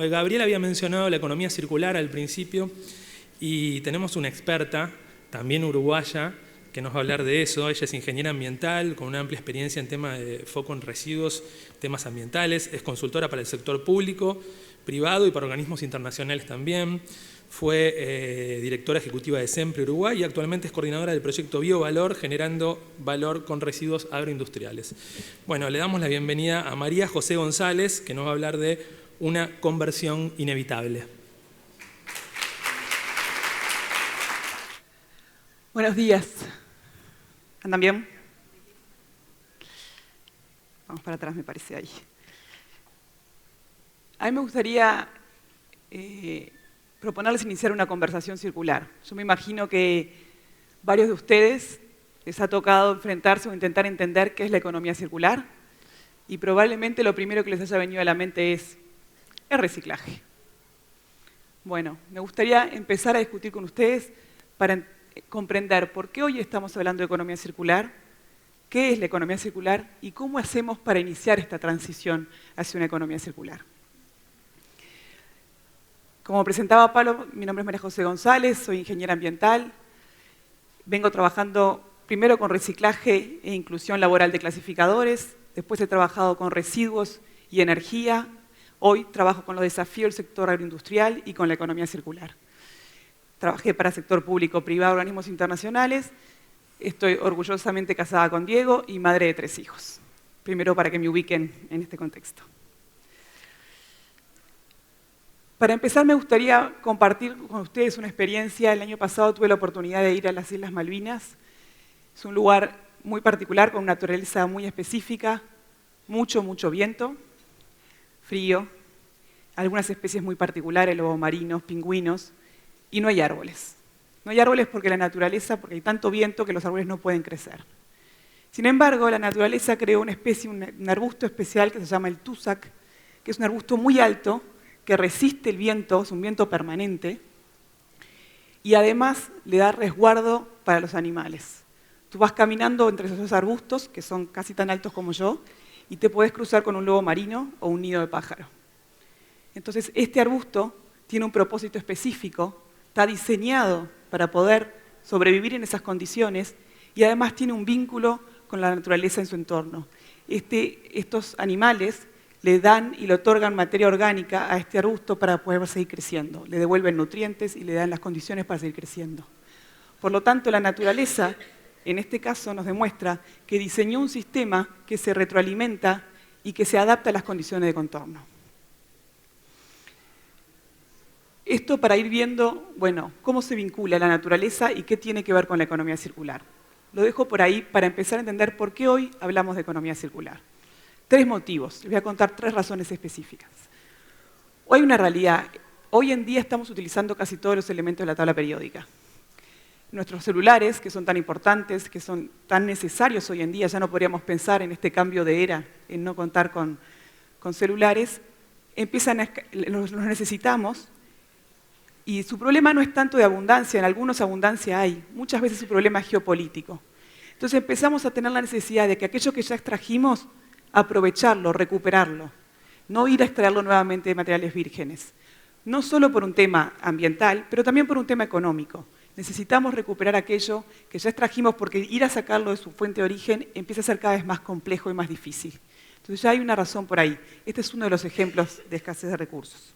Gabriel había mencionado la economía circular al principio y tenemos una experta, también uruguaya, que nos va a hablar de eso. Ella es ingeniera ambiental, con una amplia experiencia en temas de foco en residuos, temas ambientales, es consultora para el sector público, privado y para organismos internacionales también. Fue directora ejecutiva de SEMPRE Uruguay y actualmente es coordinadora del proyecto Biovalor, generando valor con residuos agroindustriales. Bueno, le damos la bienvenida a María José González, que nos va a hablar de una conversión inevitable. Buenos días. ¿Andan bien? Vamos para atrás, me parece, ahí. A mí me gustaría proponerles iniciar una conversación circular. Yo me imagino que varios de ustedes les ha tocado enfrentarse o intentar entender qué es la economía circular y probablemente lo primero que les haya venido a la mente es el reciclaje. Bueno, me gustaría empezar a discutir con ustedes para comprender por qué hoy estamos hablando de economía circular, qué es la economía circular y cómo hacemos para iniciar esta transición hacia una economía circular. Como presentaba Pablo, mi nombre es María José González, soy ingeniera ambiental. Vengo trabajando primero con reciclaje e inclusión laboral de clasificadores, después he trabajado con residuos y energía. Hoy trabajo con los desafíos del sector agroindustrial y con la economía circular. Trabajé para sector público, privado, organismos internacionales. Estoy orgullosamente casada con Diego y madre de 3 hijos. Primero para que me ubiquen en este contexto. Para empezar me gustaría compartir con ustedes una experiencia. El año pasado tuve la oportunidad de ir a las Islas Malvinas. Es un lugar muy particular, con una naturaleza muy específica, mucho viento, frío, algunas especies muy particulares, lobos marinos, pingüinos, y no hay árboles. No hay árboles porque la naturaleza, porque hay tanto viento que los árboles no pueden crecer. Sin embargo, la naturaleza creó una especie, un arbusto especial que se llama el tusac, que es un arbusto muy alto, que resiste el viento, es un viento permanente, y además le da resguardo para los animales. Tú vas caminando entre esos arbustos, que son casi tan altos como yo, y te puedes cruzar con un lobo marino o un nido de pájaro. Entonces, este arbusto tiene un propósito específico, está diseñado para poder sobrevivir en esas condiciones y además tiene un vínculo con la naturaleza en su entorno. Estos animales le dan y le otorgan materia orgánica a este arbusto para poder seguir creciendo. Le devuelven nutrientes y le dan las condiciones para seguir creciendo. Por lo tanto, la naturaleza, en este caso, nos demuestra que diseñó un sistema que se retroalimenta y que se adapta a las condiciones de contorno. Esto para ir viendo, bueno, cómo se vincula la naturaleza y qué tiene que ver con la economía circular. Lo dejo por ahí para empezar a entender por qué hoy hablamos de economía circular. 3 motivos, les voy a contar 3 razones específicas. Hoy hay una realidad, hoy en día estamos utilizando casi todos los elementos de la tabla periódica. Nuestros celulares, que son tan importantes, que son tan necesarios hoy en día, ya no podríamos pensar en este cambio de era, en no contar con celulares, los necesitamos, y su problema no es tanto de abundancia, en algunos abundancia hay, muchas veces su problema es geopolítico. Entonces empezamos a tener la necesidad de que aquello que ya extrajimos, aprovecharlo, recuperarlo, no ir a extraerlo nuevamente de materiales vírgenes. No solo por un tema ambiental, pero también por un tema económico. Necesitamos recuperar aquello que ya extrajimos porque ir a sacarlo de su fuente de origen empieza a ser cada vez más complejo y más difícil. Entonces ya hay una razón por ahí. Este es uno de los ejemplos de escasez de recursos.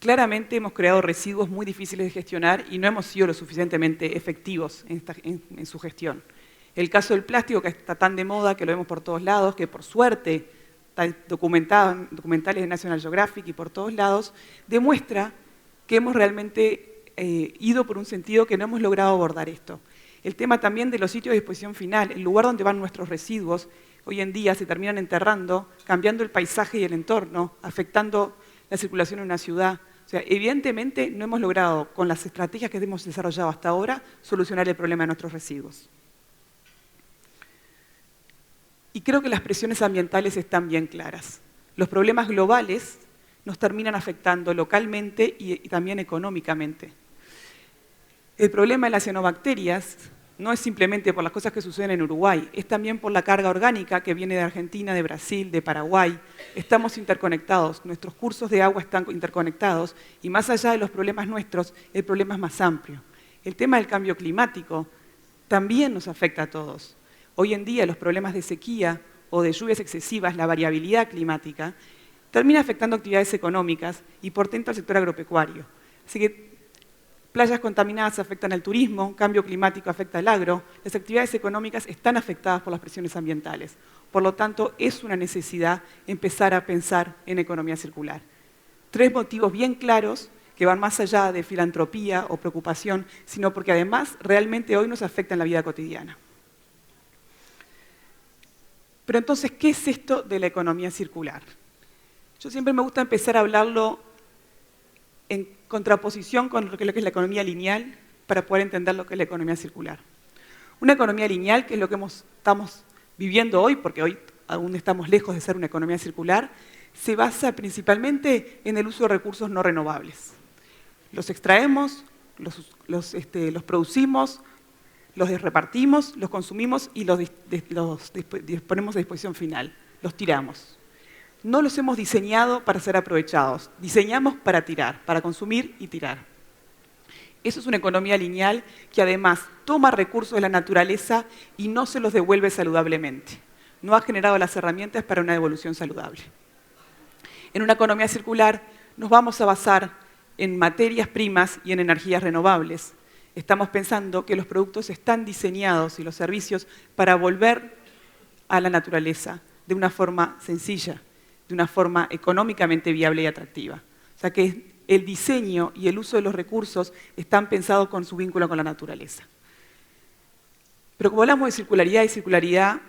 Claramente hemos creado residuos muy difíciles de gestionar y no hemos sido lo suficientemente efectivos en su gestión. El caso del plástico, que está tan de moda, que lo vemos por todos lados, que por suerte está documentado en documentales de National Geographic y por todos lados, demuestra que hemos realmente ido por un sentido que no hemos logrado abordar esto. El tema también de los sitios de disposición final, el lugar donde van nuestros residuos, hoy en día se terminan enterrando, cambiando el paisaje y el entorno, afectando la circulación en una ciudad. O sea, evidentemente no hemos logrado, con las estrategias que hemos desarrollado hasta ahora, solucionar el problema de nuestros residuos. Y creo que las presiones ambientales están bien claras. Los problemas globales nos terminan afectando localmente y también económicamente. El problema de las cianobacterias no es simplemente por las cosas que suceden en Uruguay, es también por la carga orgánica que viene de Argentina, de Brasil, de Paraguay. Estamos interconectados, nuestros cursos de agua están interconectados y más allá de los problemas nuestros, el problema es más amplio. El tema del cambio climático también nos afecta a todos. Hoy en día los problemas de sequía o de lluvias excesivas, la variabilidad climática, termina afectando actividades económicas y por tanto al sector agropecuario. Así que playas contaminadas afectan al turismo, cambio climático afecta al agro, las actividades económicas están afectadas por las presiones ambientales. Por lo tanto, es una necesidad empezar a pensar en economía circular. 3 motivos bien claros que van más allá de filantropía o preocupación, sino porque además realmente hoy nos afectan la vida cotidiana. Pero entonces, ¿qué es esto de la economía circular? Yo siempre me gusta empezar a hablarlo en contraposición con lo que es la economía lineal para poder entender lo que es la economía circular. Una economía lineal, que es lo que estamos viviendo hoy, porque hoy aún estamos lejos de ser una economía circular, se basa principalmente en el uso de recursos no renovables. Los extraemos, los producimos, los repartimos, los consumimos y los ponemos a disposición final, los tiramos. No los hemos diseñado para ser aprovechados, diseñamos para tirar, para consumir y tirar. Eso es una economía lineal que además toma recursos de la naturaleza y no se los devuelve saludablemente. No ha generado las herramientas para una devolución saludable. En una economía circular nos vamos a basar en materias primas y en energías renovables. Estamos pensando que los productos están diseñados y los servicios para volver a la naturaleza de una forma sencilla, de una forma económicamente viable y atractiva. O sea que el diseño y el uso de los recursos están pensados con su vínculo con la naturaleza. Pero como hablamos de circularidad y circularidad,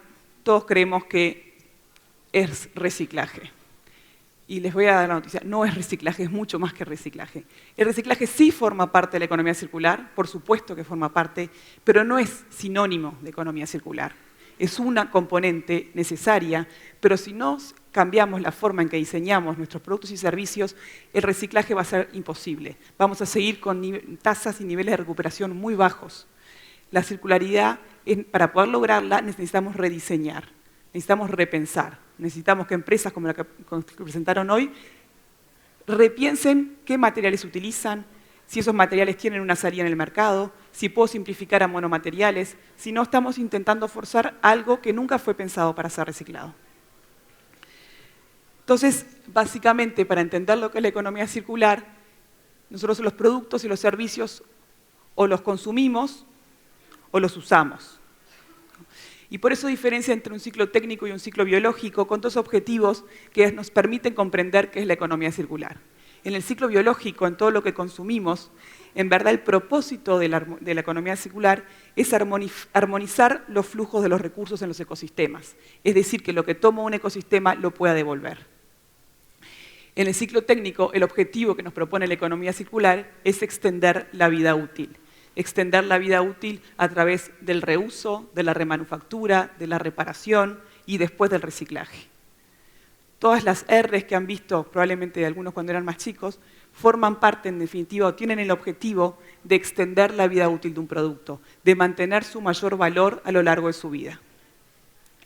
todos creemos que es reciclaje. Y les voy a dar la noticia, no es reciclaje, es mucho más que reciclaje. El reciclaje sí forma parte de la economía circular, por supuesto que forma parte, pero no es sinónimo de economía circular. Es una componente necesaria, pero si no cambiamos la forma en que diseñamos nuestros productos y servicios, el reciclaje va a ser imposible. Vamos a seguir con tasas y niveles de recuperación muy bajos. La circularidad, para poder lograrla, necesitamos rediseñar, necesitamos repensar. Necesitamos que empresas como la que presentaron hoy repiensen qué materiales utilizan, si esos materiales tienen una salida en el mercado, si puedo simplificar a monomateriales, si no estamos intentando forzar algo que nunca fue pensado para ser reciclado. Entonces, básicamente, para entender lo que es la economía circular, nosotros los productos y los servicios o los consumimos o los usamos. Y por eso diferencia entre un ciclo técnico y un ciclo biológico con 2 objetivos que nos permiten comprender qué es la economía circular. En el ciclo biológico, en todo lo que consumimos, en verdad el propósito de la economía circular es armonizar los flujos de los recursos en los ecosistemas. Es decir, que lo que toma un ecosistema lo pueda devolver. En el ciclo técnico, el objetivo que nos propone la economía circular es extender la vida útil. Extender la vida útil a través del reuso, de la remanufactura, de la reparación y después del reciclaje. Todas las R's que han visto, probablemente algunos cuando eran más chicos, forman parte, en definitiva, o tienen el objetivo de extender la vida útil de un producto, de mantener su mayor valor a lo largo de su vida.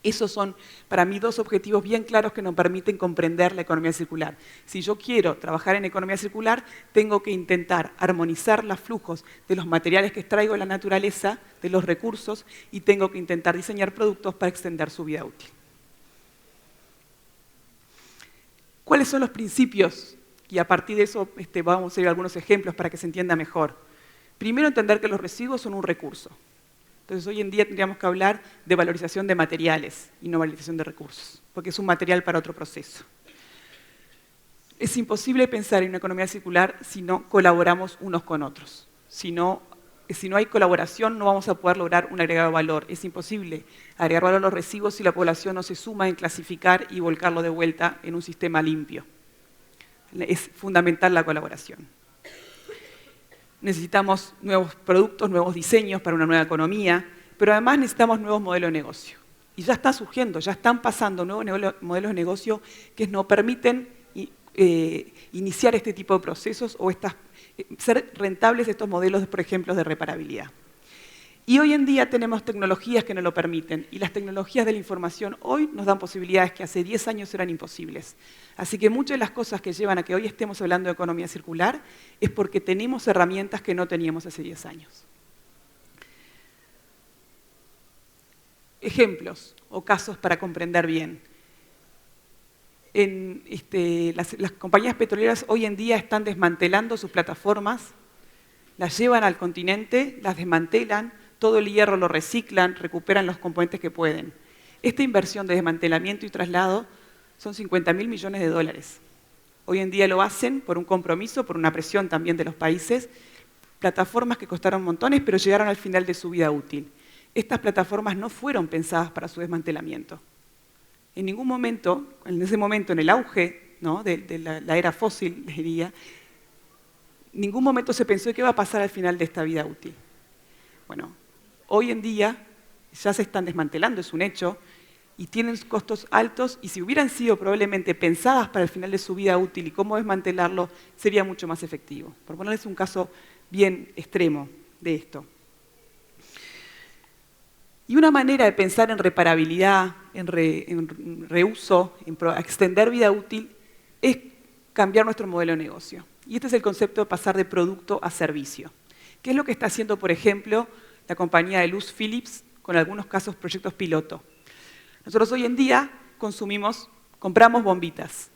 Esos son, para mí, 2 objetivos bien claros que nos permiten comprender la economía circular. Si yo quiero trabajar en economía circular, tengo que intentar armonizar los flujos de los materiales que extraigo de la naturaleza, de los recursos, y tengo que intentar diseñar productos para extender su vida útil. ¿Cuáles son los principios y a partir de eso vamos a ir a algunos ejemplos para que se entienda mejor. Primero, entender que los residuos son un recurso. Entonces, hoy en día tendríamos que hablar de valorización de materiales y no valorización de recursos, porque es un material para otro proceso. Es imposible pensar en una economía circular si no colaboramos unos con otros. Si no hay colaboración, no vamos a poder lograr un agregado de valor. Es imposible agregar valor a los residuos si la población no se suma en clasificar y volcarlo de vuelta en un sistema limpio. Es fundamental la colaboración. Necesitamos nuevos productos, nuevos diseños para una nueva economía, pero además necesitamos nuevos modelos de negocio. Y ya está surgiendo, ya están pasando nuevos modelos de negocio que nos permiten iniciar este tipo de procesos o ser rentables estos modelos, por ejemplo, de reparabilidad. Y hoy en día tenemos tecnologías que nos lo permiten, y las tecnologías de la información hoy nos dan posibilidades que hace 10 años eran imposibles. Así que muchas de las cosas que llevan a que hoy estemos hablando de economía circular es porque tenemos herramientas que no teníamos hace 10 años. Ejemplos o casos para comprender bien. Las compañías petroleras hoy en día están desmantelando sus plataformas, las llevan al continente, las desmantelan, todo el hierro lo reciclan, recuperan los componentes que pueden. Esta inversión de desmantelamiento y traslado son 50.000 millones de dólares. Hoy en día lo hacen por un compromiso, por una presión también de los países, plataformas que costaron montones, pero llegaron al final de su vida útil. Estas plataformas no fueron pensadas para su desmantelamiento. En ningún momento, en ese momento, en el auge, ¿no?, de la era fósil, diría, en ningún momento se pensó qué va a pasar al final de esta vida útil. Bueno, hoy en día ya se están desmantelando, es un hecho, y tienen costos altos, y si hubieran sido probablemente pensadas para el final de su vida útil y cómo desmantelarlo, sería mucho más efectivo. Por ponerles un caso bien extremo de esto. Y una manera de pensar en reparabilidad, en reuso, en extender vida útil, es cambiar nuestro modelo de negocio. Y este es el concepto de pasar de producto a servicio. ¿Qué es lo que está haciendo, por ejemplo, la compañía de luz Philips con algunos casos proyectos piloto? Nosotros hoy en día compramos bombitas.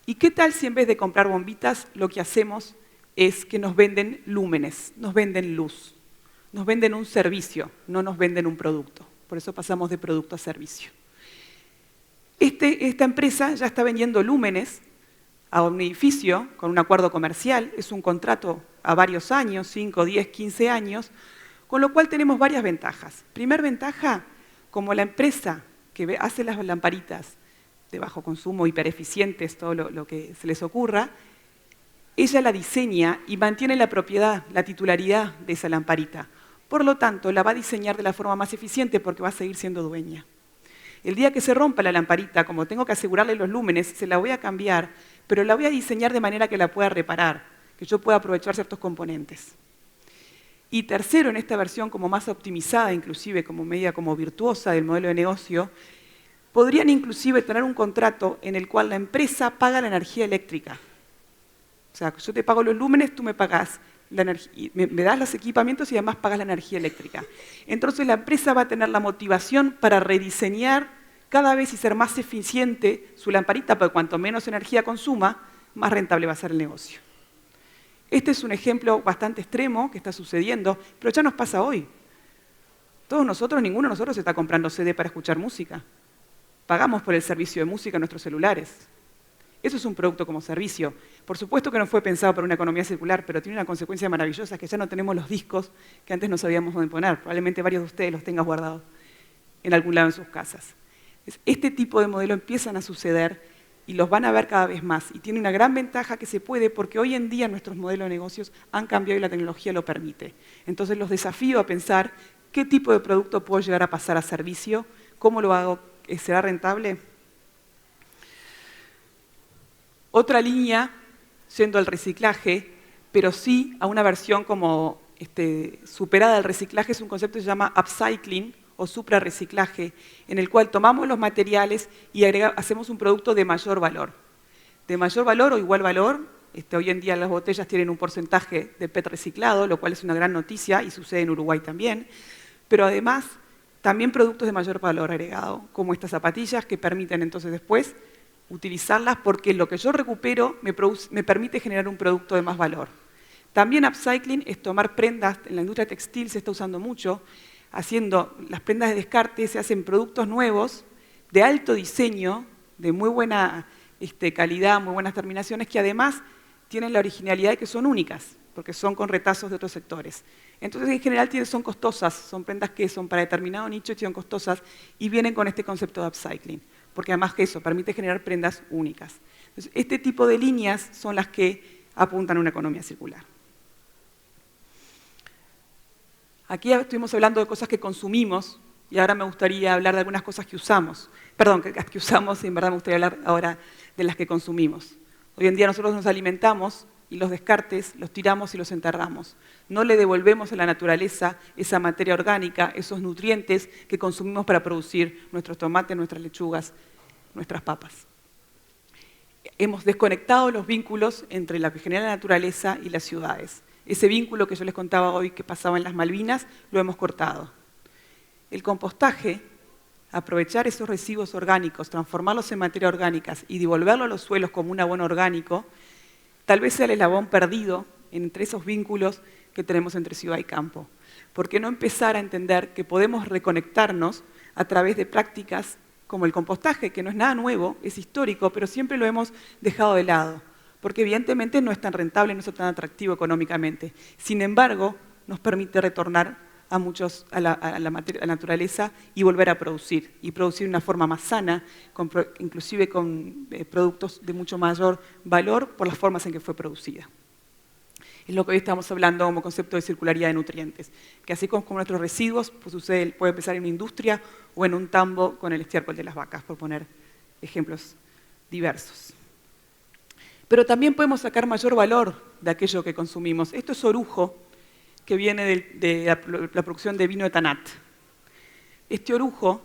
¿Y qué tal si en vez de comprar bombitas, lo que hacemos es que nos venden lúmenes, nos venden luz? Nos venden un servicio, no nos venden un producto. Por eso pasamos de producto a servicio. Esta empresa ya está vendiendo lúmenes a un edificio con un acuerdo comercial. Es un contrato a varios años, 5, 10, 15 años, con lo cual tenemos varias ventajas. Primer ventaja, como la empresa que hace las lamparitas de bajo consumo, hipereficientes, todo lo que se les ocurra, ella la diseña y mantiene la propiedad, la titularidad de esa lamparita. Por lo tanto, la va a diseñar de la forma más eficiente porque va a seguir siendo dueña. El día que se rompa la lamparita, como tengo que asegurarle los lúmenes, se la voy a cambiar, pero la voy a diseñar de manera que la pueda reparar, que yo pueda aprovechar ciertos componentes. Y tercero, en esta versión como más optimizada, inclusive como media como virtuosa del modelo de negocio, podrían inclusive tener un contrato en el cual la empresa paga la energía eléctrica. O sea, yo te pago los lúmenes, tú me pagas me das los equipamientos y además pagas la energía eléctrica. Entonces la empresa va a tener la motivación para rediseñar cada vez y ser más eficiente su lamparita, porque cuanto menos energía consuma, más rentable va a ser el negocio. Este es un ejemplo bastante extremo que está sucediendo, pero ya nos pasa hoy. Todos nosotros, ninguno de nosotros está comprando CD para escuchar música. Pagamos por el servicio de música en nuestros celulares. Eso es un producto como servicio. Por supuesto que no fue pensado para una economía circular, pero tiene una consecuencia maravillosa, que ya no tenemos los discos que antes no sabíamos dónde poner. Probablemente varios de ustedes los tengan guardados en algún lado en sus casas. Este tipo de modelo empiezan a suceder y los van a ver cada vez más. Y tiene una gran ventaja que se puede porque hoy en día nuestros modelos de negocios han cambiado y la tecnología lo permite. Entonces los desafío a pensar qué tipo de producto puedo llegar a pasar a servicio, cómo lo hago, ¿será rentable? Otra línea, yendo al reciclaje, pero sí a una versión como superada del reciclaje, es un concepto que se llama upcycling o suprarreciclaje, en el cual tomamos los materiales y hacemos un producto de mayor valor. De mayor valor o igual valor, hoy en día las botellas tienen un porcentaje de PET reciclado, lo cual es una gran noticia y sucede en Uruguay también, pero además también productos de mayor valor agregado, como estas zapatillas que permiten entonces después utilizarlas porque lo que yo recupero me permite generar un producto de más valor. También upcycling es tomar prendas, en la industria textil se está usando mucho, haciendo las prendas de descarte, se hacen productos nuevos, de alto diseño, de muy buena calidad, muy buenas terminaciones, que además tienen la originalidad de que son únicas, porque son con retazos de otros sectores. Entonces, en general, son costosas, son prendas que son para determinado nicho y son costosas, y vienen con este concepto de upcycling, porque además que eso permite generar prendas únicas. Entonces, este tipo de líneas son las que apuntan a una economía circular. Aquí estuvimos hablando de cosas que consumimos, y ahora me gustaría hablar de algunas cosas que usamos. Perdón, que usamos, y en verdad me gustaría hablar ahora de las que consumimos. Hoy en día nosotros nos alimentamos y los descartes los tiramos y los enterramos. No le devolvemos a la naturaleza esa materia orgánica, esos nutrientes que consumimos para producir nuestros tomates, nuestras lechugas, nuestras papas. Hemos desconectado los vínculos entre lo que genera la naturaleza y las ciudades. Ese vínculo que yo les contaba hoy que pasaba en las Malvinas, lo hemos cortado. El compostaje, aprovechar esos residuos orgánicos, transformarlos en materia orgánica y devolverlos a los suelos como un abono orgánico, tal vez sea el eslabón perdido entre esos vínculos que tenemos entre ciudad y campo. ¿Por qué no empezar a entender que podemos reconectarnos a través de prácticas como el compostaje, que no es nada nuevo, es histórico, pero siempre lo hemos dejado de lado? Porque evidentemente no es tan rentable, no es tan atractivo económicamente. Sin embargo, nos permite retornar a la naturaleza y volver a producir, y producir de una forma más sana, inclusive con productos de mucho mayor valor por las formas en que fue producida. Es lo que hoy estamos hablando como concepto de circularidad de nutrientes, que así como con nuestros residuos, pues puede empezar en una industria o en un tambo con el estiércol de las vacas, por poner ejemplos diversos. Pero también podemos sacar mayor valor de aquello que consumimos. Esto es orujo, que viene de la producción de vino de Tanat. Este orujo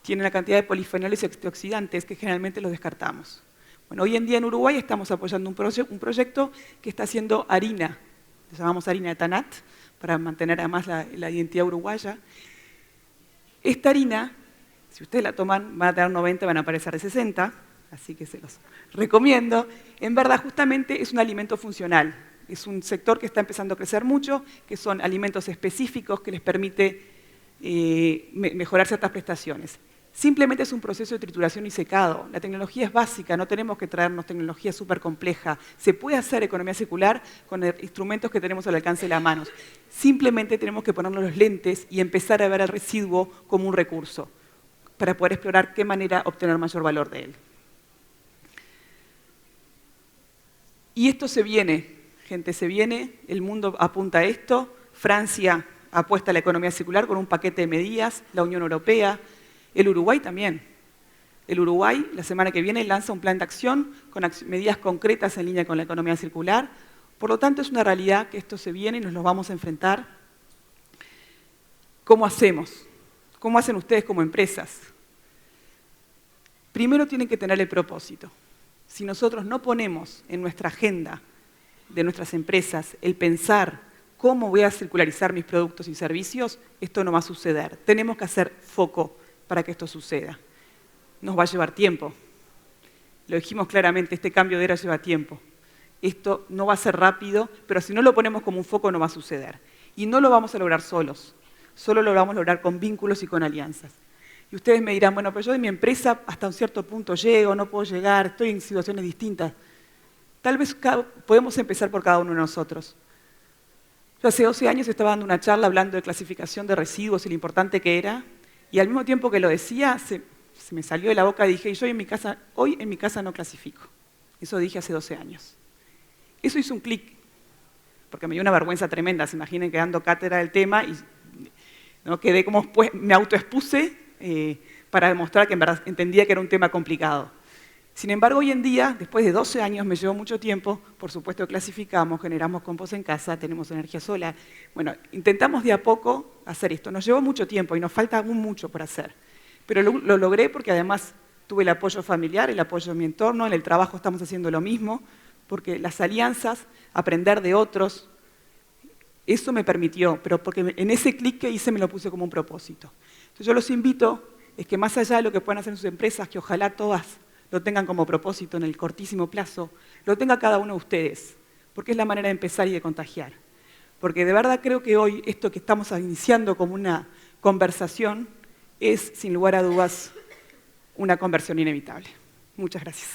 tiene una cantidad de polifenoles y antioxidantes que generalmente los descartamos. Bueno, hoy en día en Uruguay estamos apoyando un proyecto que está haciendo harina, le llamamos harina de Tanat, para mantener además la identidad uruguaya. Esta harina, si ustedes la toman, van a tener 90, van a aparecer de 60, así que se los recomiendo. En verdad, justamente es un alimento funcional. Es un sector que está empezando a crecer mucho, que son alimentos específicos que les permite mejorar ciertas prestaciones. Simplemente es un proceso de trituración y secado. La tecnología es básica, no tenemos que traernos tecnología súper compleja. Se puede hacer economía circular con instrumentos que tenemos al alcance de las manos. Simplemente tenemos que ponernos los lentes y empezar a ver el residuo como un recurso, para poder explorar qué manera obtener mayor valor de él. Y esto se viene, gente, se viene, el mundo apunta a esto, Francia apuesta a la economía circular con un paquete de medidas, la Unión Europea, el Uruguay también. El Uruguay, la semana que viene, lanza un plan de acción con medidas concretas en línea con la economía circular. Por lo tanto, es una realidad que esto se viene y nos lo vamos a enfrentar. ¿Cómo hacemos? ¿Cómo hacen ustedes como empresas? Primero tienen que tener el propósito. Si nosotros no ponemos en nuestra agenda de nuestras empresas el pensar cómo voy a circularizar mis productos y servicios, esto no va a suceder. Tenemos que hacer foco para que esto suceda. Nos va a llevar tiempo. Lo dijimos claramente, este cambio de era lleva tiempo. Esto no va a ser rápido, pero si no lo ponemos como un foco no va a suceder. Y no lo vamos a lograr solos, solo lo vamos a lograr con vínculos y con alianzas. Y ustedes me dirán, bueno, pero yo de mi empresa hasta un cierto punto llego, no puedo llegar, estoy en situaciones distintas. Tal vez podemos empezar por cada uno de nosotros. Yo hace 12 años estaba dando una charla hablando de clasificación de residuos y lo importante que era, y al mismo tiempo que lo decía, se me salió de la boca y dije, hoy en mi casa no clasifico. Eso dije hace 12 años. Eso hizo un clic, porque me dio una vergüenza tremenda. Se imaginen que dando cátedra del tema y no quedé como me autoexpuse para demostrar que en verdad entendía que era un tema complicado. Sin embargo, hoy en día, después de 12 años, me llevó mucho tiempo, por supuesto clasificamos, generamos compost en casa, tenemos energía solar. Bueno, intentamos de a poco hacer esto. Nos llevó mucho tiempo y nos falta aún mucho por hacer. Pero lo logré porque además tuve el apoyo familiar, el apoyo de mi entorno, en el trabajo estamos haciendo lo mismo, porque las alianzas, aprender de otros, eso me permitió, pero porque en ese clic que hice me lo puse como un propósito. Entonces yo los invito, es que más allá de lo que puedan hacer en sus empresas, que ojalá todas lo tengan como propósito en el cortísimo plazo, lo tenga cada uno de ustedes, porque es la manera de empezar y de contagiar. Porque de verdad creo que hoy esto que estamos iniciando como una conversación es, sin lugar a dudas, una conversión inevitable. Muchas gracias.